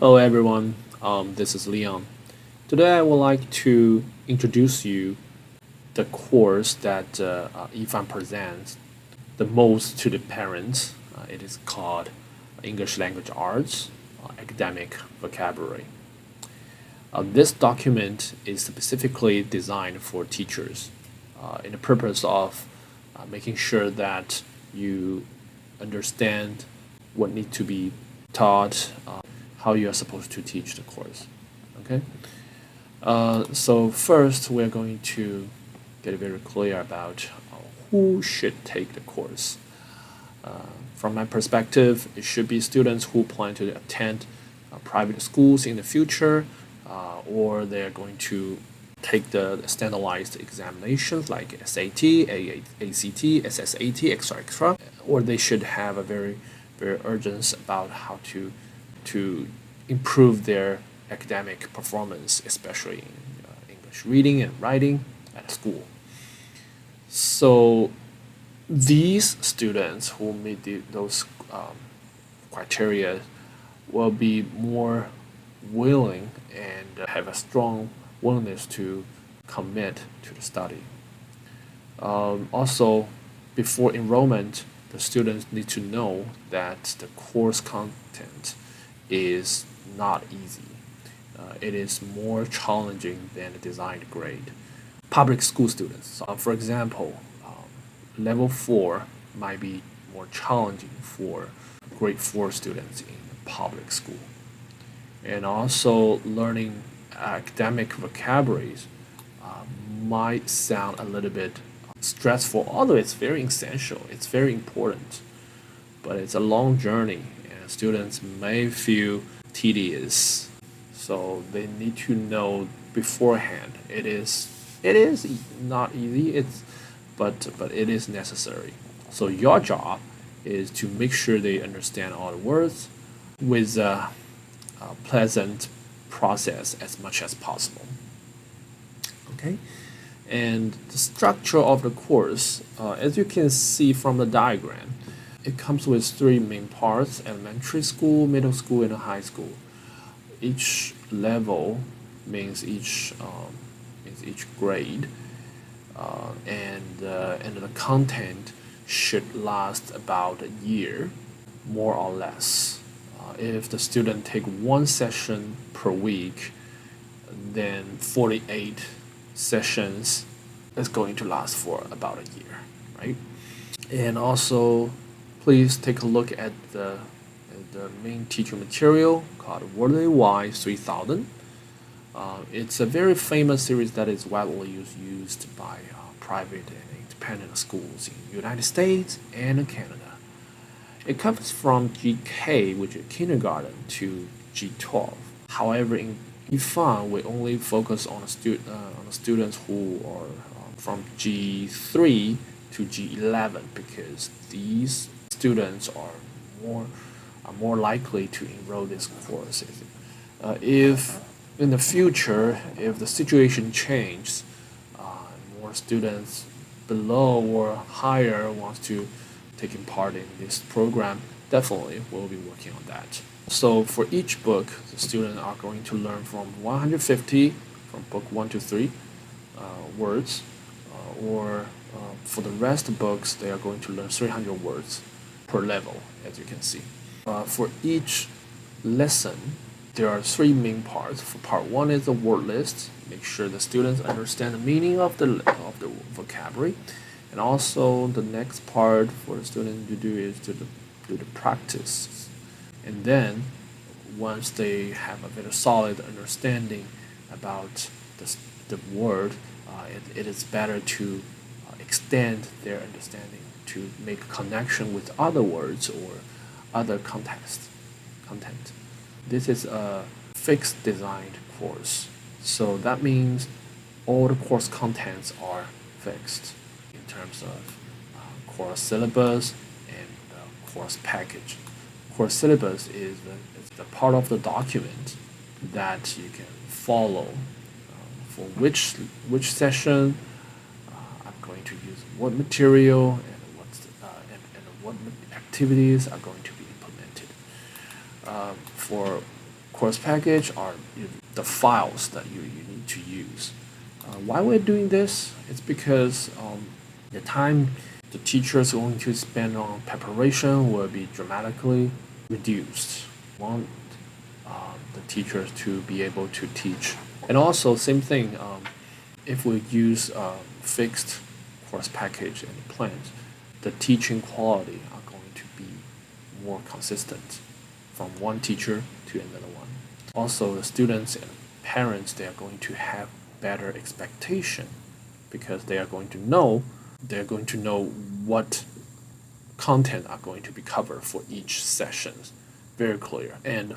Hello everyone, this is Leon. Today I would like to introduce you the course that Ifan presents the most to the parents. It is called English Language Arts, Academic Vocabulary. This document is specifically designed for teachers in the purpose of making sure that you understand what needs to be taught, how you are supposed to teach the course. Okay. So first, we're going to get very clear about who should take the course. From my perspective, it should be students who plan to attend private schools in the future, or they're going to take the standardized examinations like SAT, ACT, SSAT, etc., or they should have a very urgent about how to improve their academic performance, especially in English reading and writing at school. So these students who meet those criteria will be more willing and have a strong willingness to commit to the study. Also, before enrollment, the students need to know that the course content is not easy. It is more challenging than a designed grade. Public school students, for example, level 4 might be more challenging for grade 4 students in public school. And also, learning academic vocabularies might sound a little bit stressful, although it's very essential, it's very important. But it's a long journey, and students may feel tedious, so they need to know beforehand. It is not easy. But it is necessary. So your job is to make sure they understand all the words with a pleasant process as much as possible. Okay, and the structure of the course, as you can see from the diagram, it comes with three main parts: elementary school, middle school, and high school. Each level means each grade, and the content should last about a year, more or less. If the student take one session per week, then 48 sessions is going to last for about a year, right? And also, please take a look at the main teaching material called Volcabulary 3000. It's a very famous series that is widely used by private and independent schools in the United States and Canada. It covers from GK, which is kindergarten, to G12. However, in IFAN, we only focus on the students who are from G3 to G11 because these students are more likely to enroll this course. If in the future, if the situation changes, more students below or higher wants to taking part in this program, definitely we'll be working on that. So for each book, the students are going to learn from 150 from book 1 to 3 words, or for the rest of books, they are going to learn 300 words per level, as you can see. For each lesson, there are three main parts. For part 1 is the word list. Make sure the students understand the meaning of the vocabulary. And also the next part for the student to do is to do the practice. And then once they have a very solid understanding about the word, it is better to extend their understanding to make a connection with other words or other content. This is a fixed designed course. So that means all the course contents are fixed in terms of course syllabus and course package. Course syllabus is the part of the document that you can follow for which session I'm going to use what material and what activities are going to be implemented. For course package are the files that you need to use. Why we're doing this? It's because the time the teacher is going to spend on preparation will be dramatically reduced. We want the teachers to be able to teach. And also, same thing, if we use fixed course package and plans, the teaching quality are going to be more consistent from one teacher to another one. Also, the students and parents, they are going to have better expectation because they're going to know what content are going to be covered for each session. Very clear. And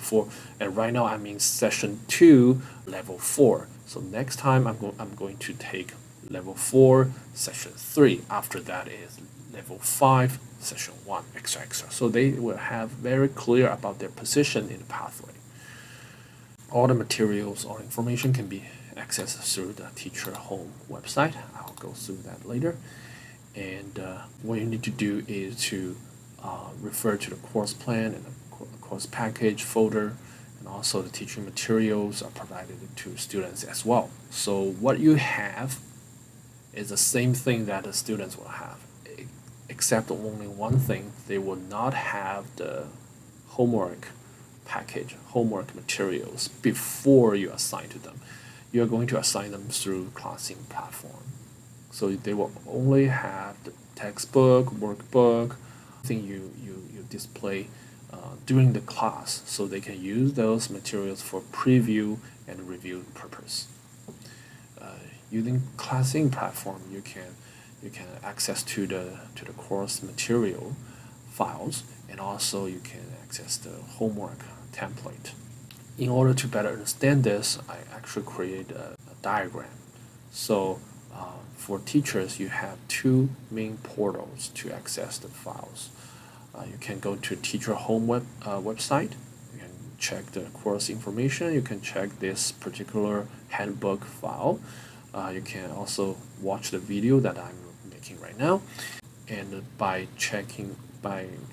right now I'm in session 2, level 4. So next time I'm going to take level 4, session 3. After that is level 5, session 1, etc. So they will have very clear about their position in the pathway. All the materials or information can be accessed through the teacher home website. I'll go through that later. And what you need to do is to refer to the course plan and the course package folder, and also the teaching materials are provided to students as well. So what you have is the same thing that the students will have, except only one thing: they will not have the homework package, homework materials before you assign to them. You are going to assign them through Classing platform. So they will only have the textbook, workbook, thing you display during the class, so they can use those materials for preview and review purpose. Using Classing platform, you can access to the course material files, and also you can access the homework template. In order to better understand this, I actually create a diagram. So for teachers, you have 2 main portals to access the files. You can go to teacher home website. You can check the course information. You can check this particular handbook file. You can also watch the video that I'm making right now. And by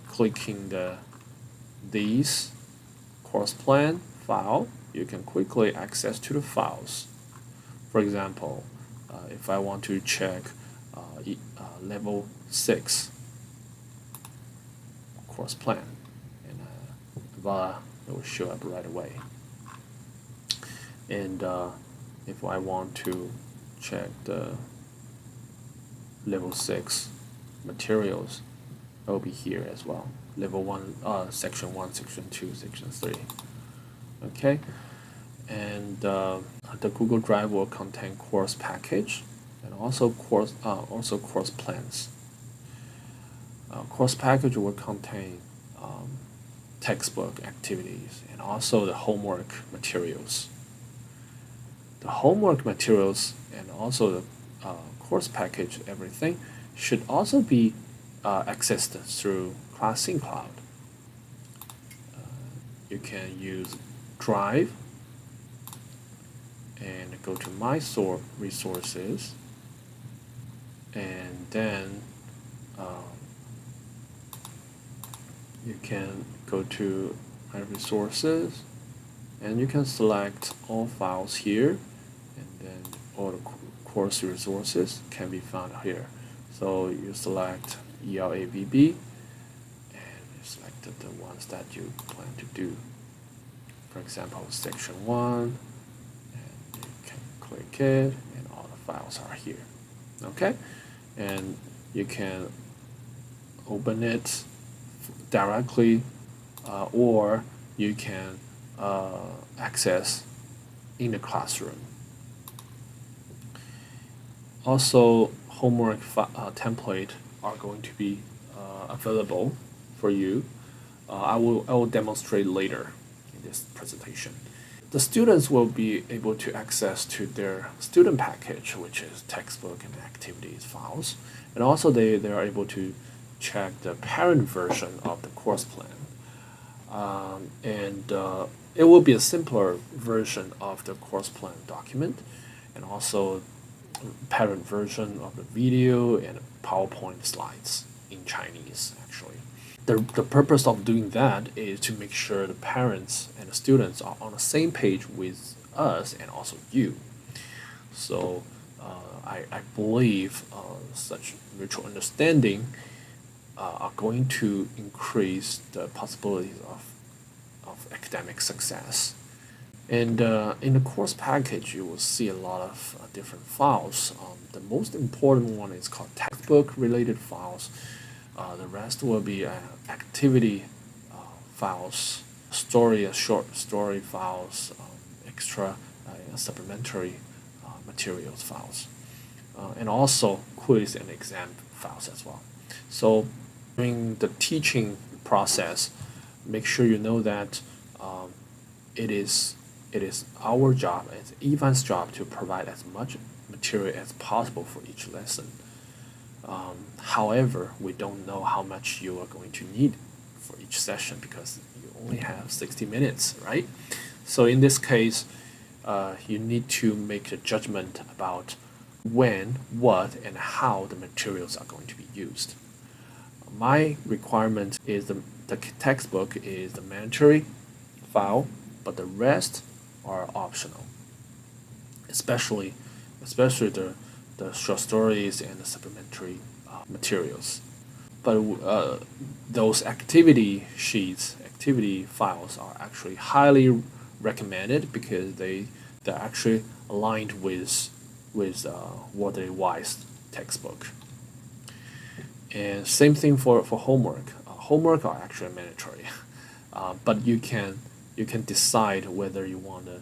clicking these course plan file, you can quickly access to the files. For example, if I want to check level 6 course plan, and voila, it will show up right away. And if I want to check the level 6 materials, it will be here as well. Level 1, section 1, section 2, section 3. Okay, and the Google Drive will contain course package and also course plans. Course package will contain textbook activities and also the homework materials. The homework materials and also the course package, everything should also be accessed through Classing Cloud. You can use Drive and go to My Resources, and then you can go to My Resources, and you can select all files here, and then all the course resources can be found here. So you select ELAVB, and you select the ones that you plan to do. For example, section 1, and you can click it, and all the files are here. Okay, and you can open it directly, or you can access in the classroom. Also, homework template are going to be available for you. I will demonstrate later in this presentation. The students will be able to access to their student package, which is textbook and activities files, and also they are able to check the parent version of the course plan. It will be a simpler version of the course plan document, and also parent version of the video and PowerPoint slides in Chinese, actually. The purpose of doing that is to make sure the parents and the students are on the same page with us and also you. So I believe such mutual understanding are going to increase the possibilities of academic success. And in the course package, you will see a lot of different files. The most important one is called textbook related files. The rest will be activity files, short story files, extra supplementary materials files, and also quiz and exam files as well. So during the teaching process, make sure you know that it is our job, it's Ivan's job to provide as much material as possible for each lesson. However, we don't know how much you are going to need for each session because you only have 60 minutes, right? So in this case, you need to make a judgment about when, what, and how the materials are going to be used. My requirement is the textbook is the mandatory file, but the rest are optional, especially the short stories and the supplementary materials. But those activity sheets, activity files are actually highly recommended because they're actually aligned with Waterley Wise textbook. And same thing for homework. Homework are actually mandatory, but you can decide whether you want to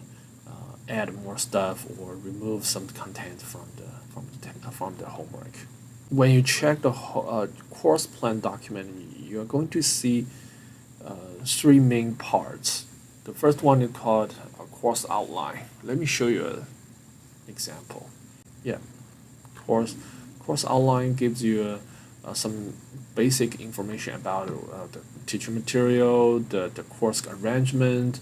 add more stuff or remove some content from the homework. When you check the course plan document, you're going to see three main parts. The first one is called a course outline. Let me show you an example. Yeah, course outline gives you some basic information about the teacher material, the course arrangement,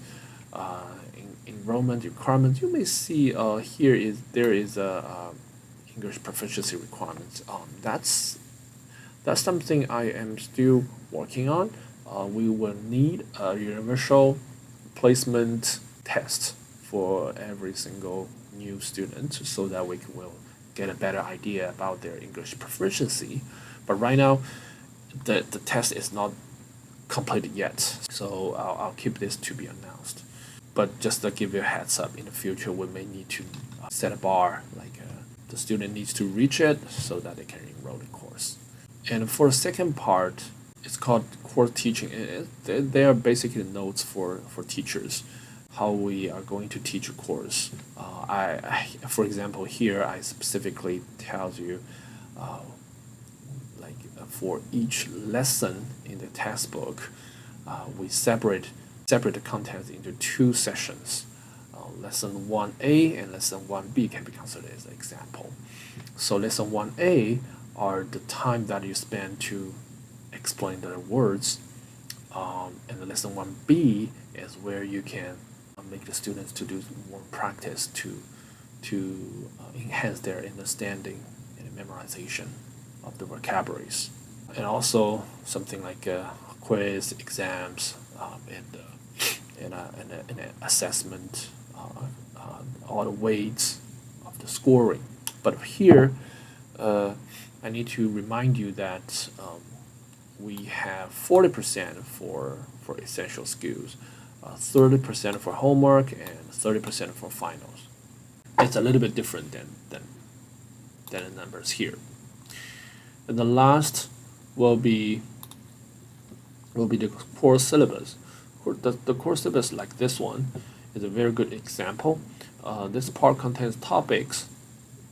enrollment requirements. You may see there is a English proficiency requirements. That's something I am still working on. We will need a universal placement test for every single new student so that we will get a better idea about their English proficiency. But right now, the test is not completed yet, so I'll keep this to be announced. But just to give you a heads up, in the future we may need to set a bar, like the student needs to reach it so that they can enroll the course. And for the second part, it's called course teaching. They are basically notes for teachers, how we are going to teach a course. For example, here I specifically tells you, for each lesson in the textbook, we separate the content into two sessions. Lesson 1A and lesson 1B can be considered as an example. So lesson 1A are the time that you spend to explain the words, and the lesson 1B is where you can make the students to do more practice to enhance their understanding and memorization of the vocabularies. And also something like quiz, exams, and an assessment, all the weights of the scoring. But here, I need to remind you that we have 40% for essential skills, 30% for homework, and 30% for finals. It's a little bit different than the numbers here. And the last will be the course syllabus. The course syllabus, like this one, is a very good example. This part contains topics,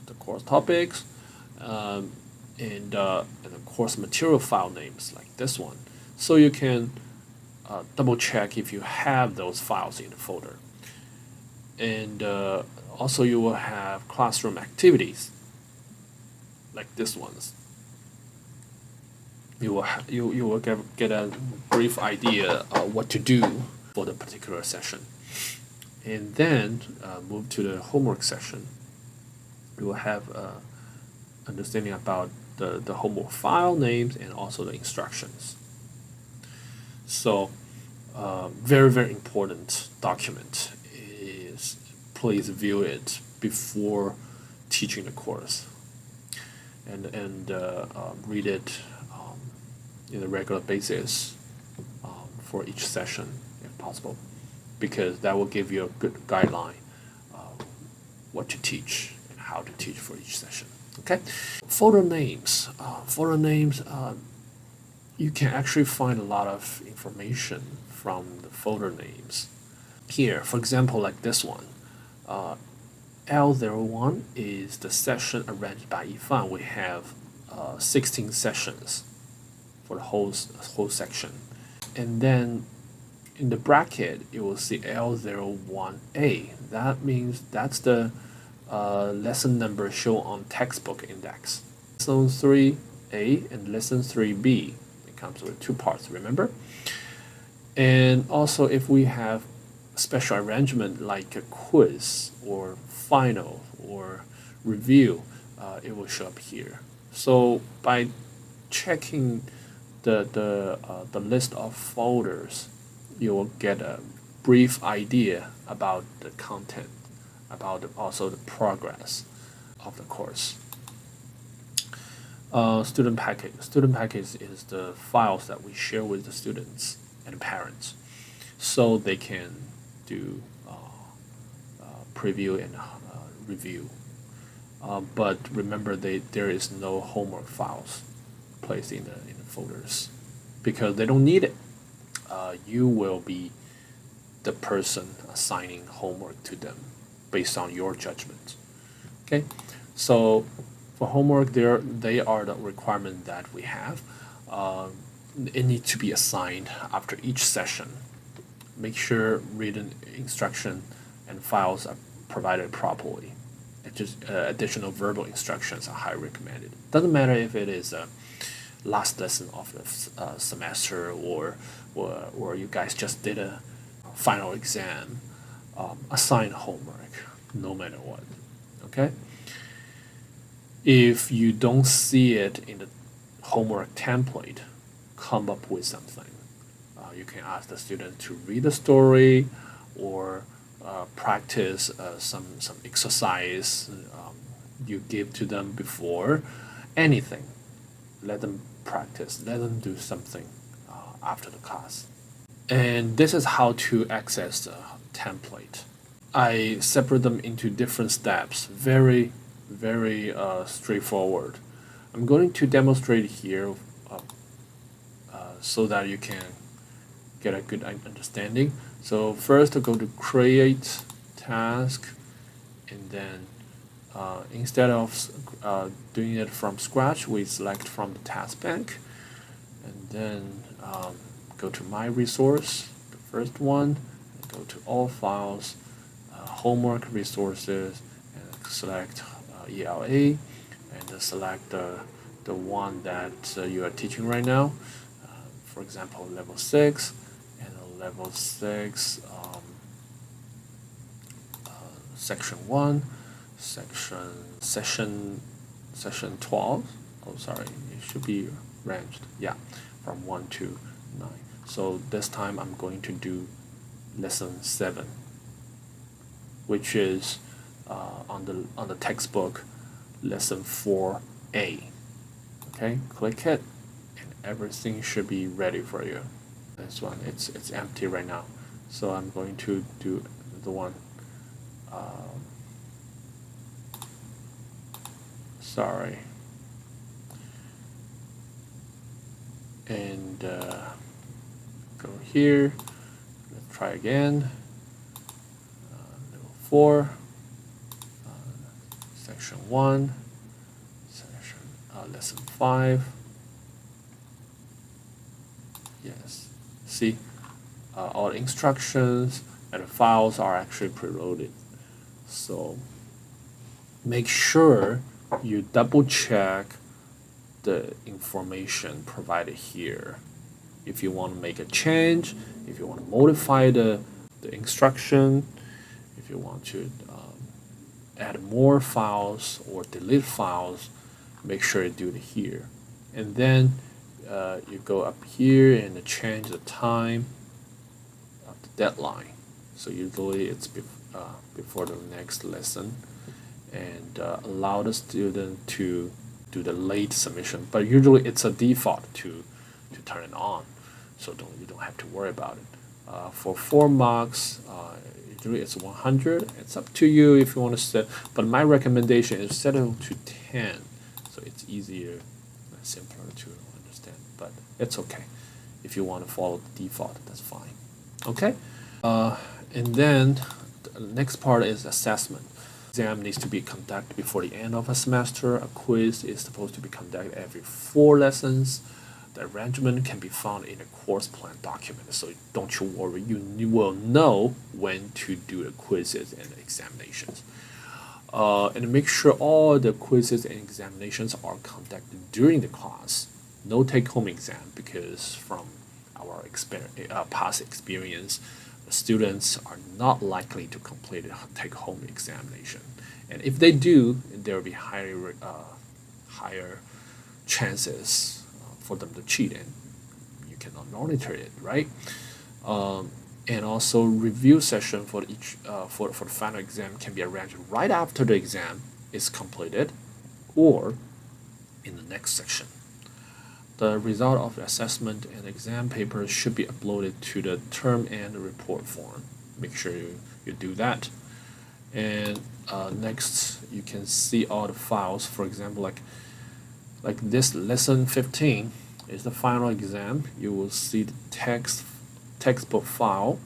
the course topics, and the course material file names, like this one. So you can double check if you have those files in the folder. And also you will have classroom activities, like this ones. You will get a brief idea what to do for the particular session, and then move to the homework session. You will have understanding about the homework file names and also the instructions. So very, very important document is please view it before teaching the course and read it in a regular basis for each session if possible, because that will give you a good guideline what to teach and how to teach for each session. Okay, folder names. You can actually find a lot of information from the folder names. Here, for example, like this one, L01 is the session arranged by Yifan. We have 16 sessions for the whole section. And then in the bracket, you will see L01A. That means that's the lesson number shown on textbook index. Lesson 3A and lesson 3B. It comes with two parts, remember? And also if we have special arrangement like a quiz or final or review, it will show up here. So by checking the list of folders, you will get a brief idea about the content, about also the progress of the course. Student package. Student package is the files that we share with the students and parents, so they can do preview and review. But remember, there is no homework files placed in the folders because they don't need it. You will be the person assigning homework to them based on your judgment. Okay, so for homework, they are the requirement that we have. It needs to be assigned after each session. Make sure written instruction and files are provided properly. Just additional verbal instructions are highly recommended. Doesn't matter if it is a last lesson of the semester or you guys just did a final exam. Assign homework no matter what. Okay. If you don't see it in the homework template, come up with something. You can ask the student to read a story or practice some exercise you give to them before. Anything. Let them practice. Let them do something after the class. And this is how to access the template. I separate them into different steps. Very, very straightforward. I'm going to demonstrate here so that you can get a good understanding. So first, go to create task, and then instead of doing it from scratch, we select from the task bank, and then go to my resource, the first one, and go to all files, homework resources, and select ELA, and select the one that you are teaching right now. For example, level 6, and level 6, section 1, session 12. Oh, sorry, it should be ranged. Yeah, from 1 to 9. So this time I'm going to do lesson 7, which is on the textbook, lesson 4A. Okay, click it, and everything should be ready for you. This one, it's empty right now, so I'm going to do the one. Sorry. And go here. Let's try again. Level 4, section 1, lesson 5. Yes. See, all the instructions and the files are actually preloaded. So make sure you double check the information provided here. If you want to make a change, if you want to modify the instruction, if you want to add more files or delete files, make sure you do it here. And then you go up here and change the time of the deadline. So usually it's before the next lesson, and allow the student to do the late submission. But usually it's a default to turn it on, so you don't have to worry about it. For 4 marks, usually it's 100. It's up to you if you want to set, but my recommendation is set it to 10, so it's easier and simpler to understand. But it's okay if you want to follow the default. That's fine. Okay, and then the next part is assessment. Exam needs to be conducted before the end of a semester. A quiz is supposed to be conducted every 4 lessons. The arrangement can be found in the course plan document, so don't you worry, you will know when to do the quizzes and the examinations. And make sure all the quizzes and examinations are conducted during the class. No take-home exam, because from our past experience, the students are not likely to complete a take-home examination. And if they do, there will be higher chances for them to cheat, and you cannot monitor it, right? And also, review session for each for the final exam can be arranged right after the exam is completed, or in the next section. The result of the assessment and exam papers should be uploaded to the term and report form. Make sure you do that. And next, you can see all the files. For example, like this lesson 15 is the final exam. You will see the textbook file,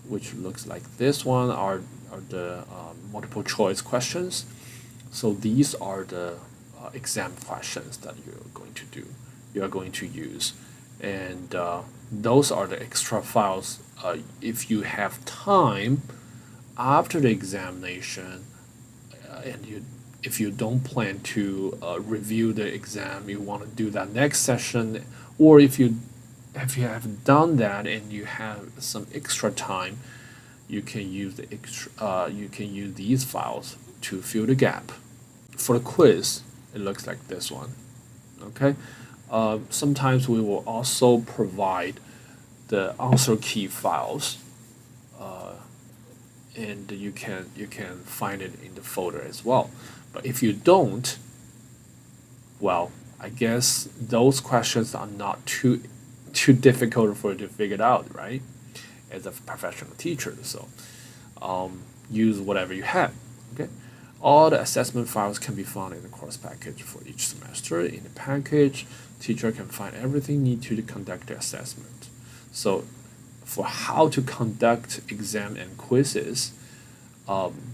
which looks like this one are the multiple choice questions. So these are the exam questions that you are going to use, and those are the extra files. If you have time after the examination, and if you don't plan to review the exam, you want to do that next session, or if you have done that and you have some extra time, you can use these files to fill the gap. For the quiz, it looks like this one. Okay, sometimes we will also provide the answer key files, and you can find it in the folder as well. But if you don't, well, I guess those questions are not too difficult for you to figure it out, right? As a professional teacher, so use whatever you have. Okay, all the assessment files can be found in the course package for each semester. In the package, teacher can find everything needed to conduct the assessment. So, for how to conduct exam and quizzes,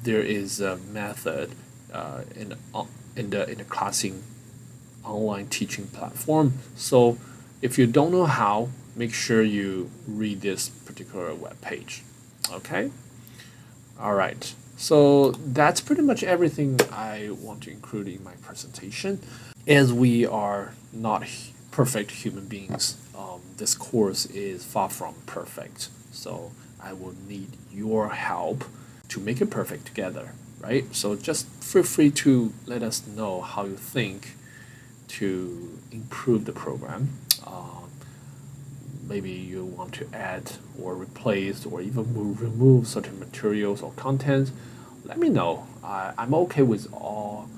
there is a method in the Classing online teaching platform. So if you don't know how, make sure you read this particular web page. Okay? All right. So that's pretty much everything I want to include in my presentation. As we are not perfect human beings, this course is far from perfect. So I will need your help to make it perfect together, right? So just feel free to let us know how you think to improve the program. Maybe you want to add or replace or even remove certain materials or content. Let me know. I'm okay with all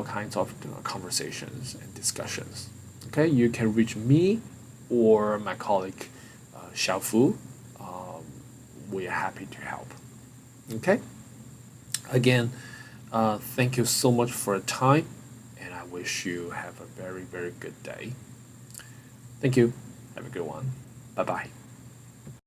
kinds of conversations and discussions. Okay, you can reach me or my colleague Xiaofu. We are happy to help. Okay. Again, thank you so much for your time, and I wish you have a very, very good day. Thank you. Have a good one. Bye bye.